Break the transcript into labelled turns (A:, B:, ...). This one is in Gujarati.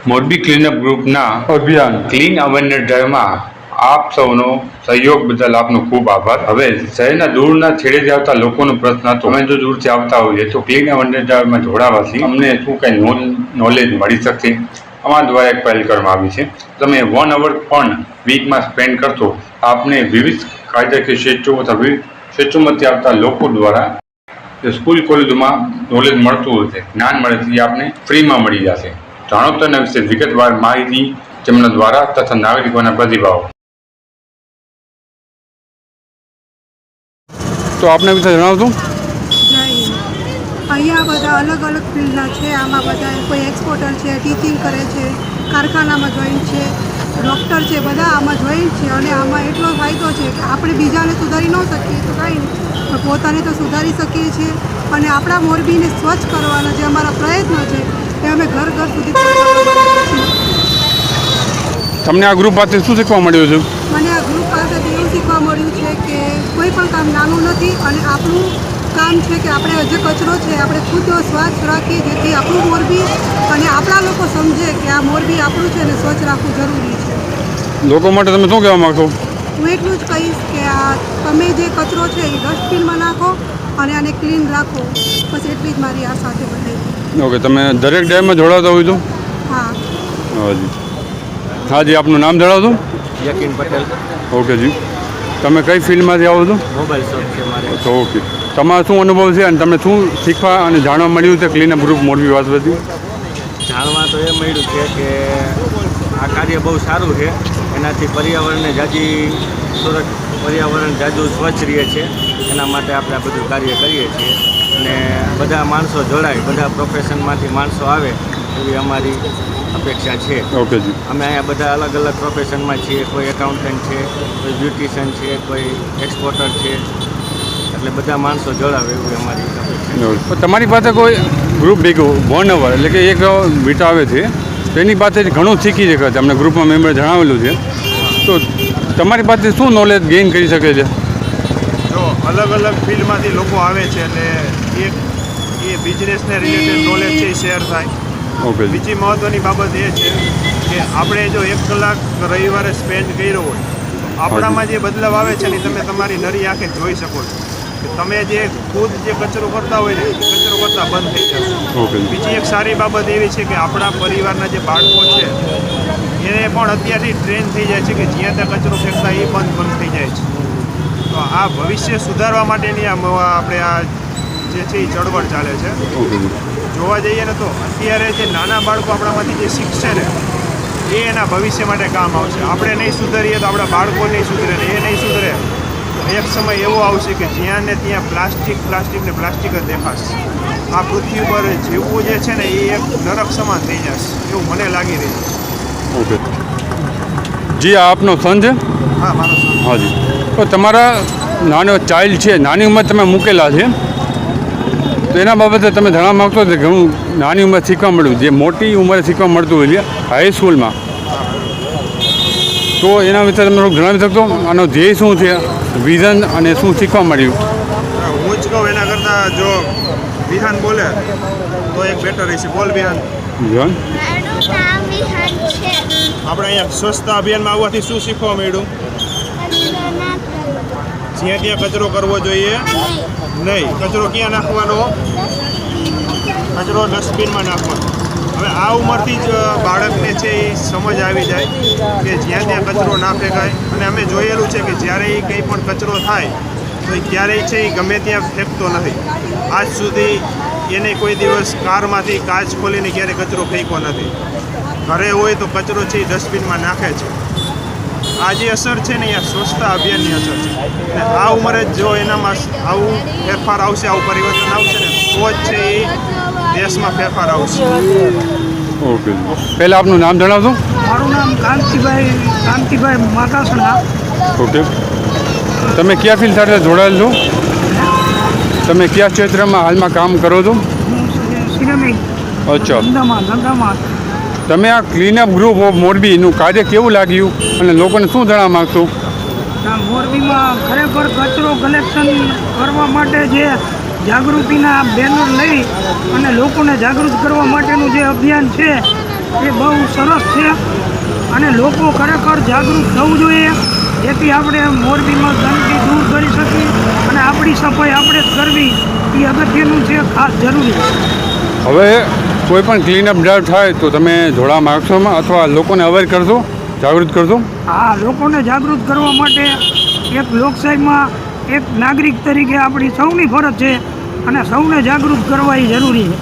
A: મોરબી ક્લીનઅપ ગ્રુપના અભિયાન ક્લીન અવેરનેસ ડ્રાઈવમાં આપ સૌનો સહયોગ બદલ આપનો ખૂબ આભાર. હવે શહેરના દૂરના છેડેથી આવતા લોકોનો પ્રશ્ન હતો, અમે જો દૂરથી આવતા હોઈએ તો ક્લીન અવેરનેસ ડ્રાઈવમાં જોડાવાથી અમને શું કંઈ નોલેજ મળી શકશે. અમારા દ્વારા એક પહેલ કરવામાં આવી છે. તમે 1 અવર પણ વીકમાં સ્પેન્ડ કરશો, આપને વિવિધ કાયદાકીય ક્ષેત્રો અથવા ક્ષેત્રોમાંથી આવતા લોકો દ્વારા સ્કૂલ કોલેજોમાં નોલેજ મળતું હોય છે, જ્ઞાન મળે છે, એ આપને ફ્રીમાં મળી જશે. જાણો તેના વિશે વિગતવાર માહિતી તેમના દ્વારા તથા નાગરિકોના પ્રતિભાવો. તો આપને વિશે જણાવજો.
B: અહીંયા બધા અલગ અલગ ફિલ્ડના છે. આમાં બધા કોઈ એક્સપોર્ટર છે, ટીચિંગ કરે છે, કારખાનામાં જોઈન છે, ડૉક્ટર છે, બધા આમાં જોઈન છે. અને આમાં એટલો ફાયદો છે કે આપણે બીજાને સુધારી ન શકીએ તો કાંઈ નહીં, પણ પોતાને તો સુધારી શકીએ છીએ. અને આપણા મોરબીને સ્વચ્છ કરવાના જે અમારા પ્રયત્નો છે એ અમે ઘર ઘર સુધી પહોંચાડવા છીએ.
A: તમને આ ગ્રુપ પાસે શું શીખવા મળ્યું છે?
B: મને આ ગ્રુપ પાસેથી એવું શીખવા મળ્યું છે કે કોઈ પણ કામ નાનું નથી અને આપણું કામ છે કે આપણે જે કચરો છે આપણે ખુદ સ્વચ્છ રાખીએ, જેથી આપણું મોરબી અને આપણા લોકો સમજે કે આ મોરબી આપણું છે અને સ્વચ્છ રાખવું જરૂરી છે.
A: લોકો માટે તમે શું કહેવા માગશો?
B: હું એટલું જ કહીશ કે આ તમે જે કચરો છે એ ડસ્ટબિનમાં નાખો અને આને ક્લીન રાખો. બસ એટલી જ મારી આશા છે બધાની.
A: ઓકે, તમે દરેક ડેમમાં જોડાતા હોય તો?
B: હા
A: હાજી, આપનું નામ જણાવજો.
C: યકીન પટેલ.
A: ઓકે જી, તમે કઈ ફિલ્ડમાંથી આવો છો?
C: મોબાઈલ શોપ છે મારે.
A: તો ઓકે, તમારો શું અનુભવ છે અને તમને શું શીખવા અને જાણવા મળ્યું છે ક્લીનઅપ ગ્રુપ મોરબી વાસવાથી?
C: જાણવા તો એ મળ્યું છે કે આ કાર્ય બહુ સારું છે. એનાથી પર્યાવરણને પર્યાવરણ જાજુ સ્વચ્છ રહે છે. એના માટે આપણે આ બધું કાર્ય કરીએ છીએ અને બધા માણસો જોડાય, બધા પ્રોફેશનમાંથી માણસો આવે એવી અમારી અપેક્ષા છે.
A: ઓકે જી, અમે
C: અહીંયા બધા અલગ અલગ પ્રોફેશનમાં છીએ. કોઈ એકાઉન્ટન્ટ છે, કોઈ બ્યુટિશિયન છે, કોઈ એક્સપોર્ટર છે. એટલે બધા માણસો જોડાવે એવું અમારી અપેક્ષા.
A: તમારી પાસે કોઈ ગ્રુપ ભેગું 1 અવર એટલે કે એક વીટ આવે છે, તેની પાસે ઘણું શીખી શકે છે. અમને ગ્રુપમાં મેમ્બર જણાવેલું છે. તો તમારી પાસે શું નોલેજ ગેઇન કરી શકે છે?
D: જો અલગ અલગ ફિલ્ડમાંથી લોકો આવે છે એટલે એ બિઝનેસને રિલેટેડ નોલેજ છે એ શેર થાય.
A: ઓકે,
D: બીજી મહત્ત્વની બાબત એ છે કે આપણે જો 1 કલાક રવિવારે સ્પેન્ડ કર્યો હોય, આપણામાં જે બદલાવ આવે છે ને તમે તમારી નરી આંખે જોઈ શકો છો. તમે જે ખુદ જે કચરો કરતા હોય ને એ કચરો કરતા બંધ થઈ જશે. બીજી એક સારી બાબત એવી છે કે આપણા પરિવારના જે બાળકો છે એને પણ અત્યારથી ટ્રેન થઈ જાય છે કે જ્યાં ત્યાં કચરો ફેંકતા એ બંધ થઈ જાય છે. તો આ ભવિષ્ય સુધારવા માટેની આપણે આ જે છે એ ચળવળ ચાલે છે. જોવા જઈએ ને તો અત્યારે જે નાના બાળકો આપણામાંથી જે શીખશે ને એ એના ભવિષ્ય માટે કામ આવશે. આપણે નહીં સુધરીએ તો આપણા બાળકો નહીં સુધરે ને એ નહીં સુધરે તો એક સમય એવો આવશે કે જ્યાં ને ત્યાં પ્લાસ્ટિક જ દેખાશે. આ પૃથ્વી પર જીવવું જે છે ને એ એક નરક સમાન થઈ જશે એવું મને લાગી રહ્યું છે.
A: ઓકે જી, આ આપનો સન છે?
D: હા, મારો સન.
A: હાજી, તો તમારા નાનો ચાઇલ્ડ છે, નાની ઉંમર તમે મૂકેલા છે, તો એના બાબતે તમે જણાવવા માગતો કે ઘણું નાની ઉંમર શીખવા મળ્યું, જે મોટી ઉંમરે શીખવા મળતું હોય છે હાઈસ્કૂલમાં, તો એના વિશે તમે થોડુંક જણાવી શકશો? આનો ધ્યેય શું છે, વિઝન અને શું શીખવા મળ્યું?
D: હું જ કહું એના કરતાં જો વિહાન બોલે તો એક બેટર રહેશે. બોલ વિહાન.
A: વિહાન,
D: આપણે અહીંયા સ્વચ્છતા અભિયાનમાં આવવાથી શું શીખવા મળ્યું? જ્યાં ત્યાં કચરો કરવો જોઈએ નહીં. કચરો ક્યાં નાખવાનો? કચરો ડસ્ટબિનમાં નાખવાનો. હવે આ ઉંમરથી જ બાળકને છે એ સમજ આવી જાય કે જ્યાં ત્યાં કચરો ના ફેંકાય. અને અમે જોયેલું છે કે જ્યારે એ કંઈ પણ કચરો થાય તો એ ક્યારેય છે એ ગમે ત્યાં ફેંકતો નથી. આજ સુધી એને કોઈ દિવસ કારમાંથી કાચ ખોલીને ક્યારેય કચરો ફેંક્યો નથી. ઘરે હોય તો કચરો છે એ ડસ્ટબિનમાં નાખે છે. આ જે અસર છે ને એ સ્વચ્છતા અભિયાનની અસર છે. અને આ ઉંમરે જો એનામાં આવું ફેરફાર આવશે, આવું પરિવર્તન આવશે ને તો જ છે એ દેશમાં ફેરફાર આવશે.
A: ઓકે, પહેલાં આપનું નામ જણાવશો?
E: મારું નામ કાંતિભાઈ માતાસણા.
A: ઓકે, તમે કયા ફિલ્ડ સાથે જોડાયેલ છો? તમે કયા ક્ષેત્રમાં હાલમાં કામ કરો છો? અચ્છા,
E: ધંધામાં.
A: તમે આ ક્લીનઅપ ગ્રુપ ઓફ મોરબીનું કાર્ય કેવું લાગ્યું અને લોકોને શું જણાવવા માગશો?
E: મોરબીમાં ખરેખર કચરો કલેક્શન કરવા માટે જે જાગૃતિના બેનર લઈ અને લોકોને જાગૃત કરવા માટેનું જે અભિયાન છે એ બહુ સરસ છે અને લોકો ખરેખર જાગૃત થવું જોઈએ, જેથી આપણે મોરબીમાં ગંદકી દૂર કરી શકીએ અને આપણી સફાઈ આપણે જ કરવી એ અગત્યનું છે, ખાસ જરૂરી છે.
F: હવે કોઈ પણ ક્લીનઅપ ડ્રાઈવ થાય તો તમે જોડાવા માગશો એમાં અથવા લોકોને અવેર કરશો, જાગૃત કરશો?
E: આ લોકોને જાગૃત કરવા માટે એક લોકશાહીમાં એક નાગરિક તરીકે આપણી સૌની ફરજ છે અને સૌને જાગૃત કરવા એ જરૂરી છે.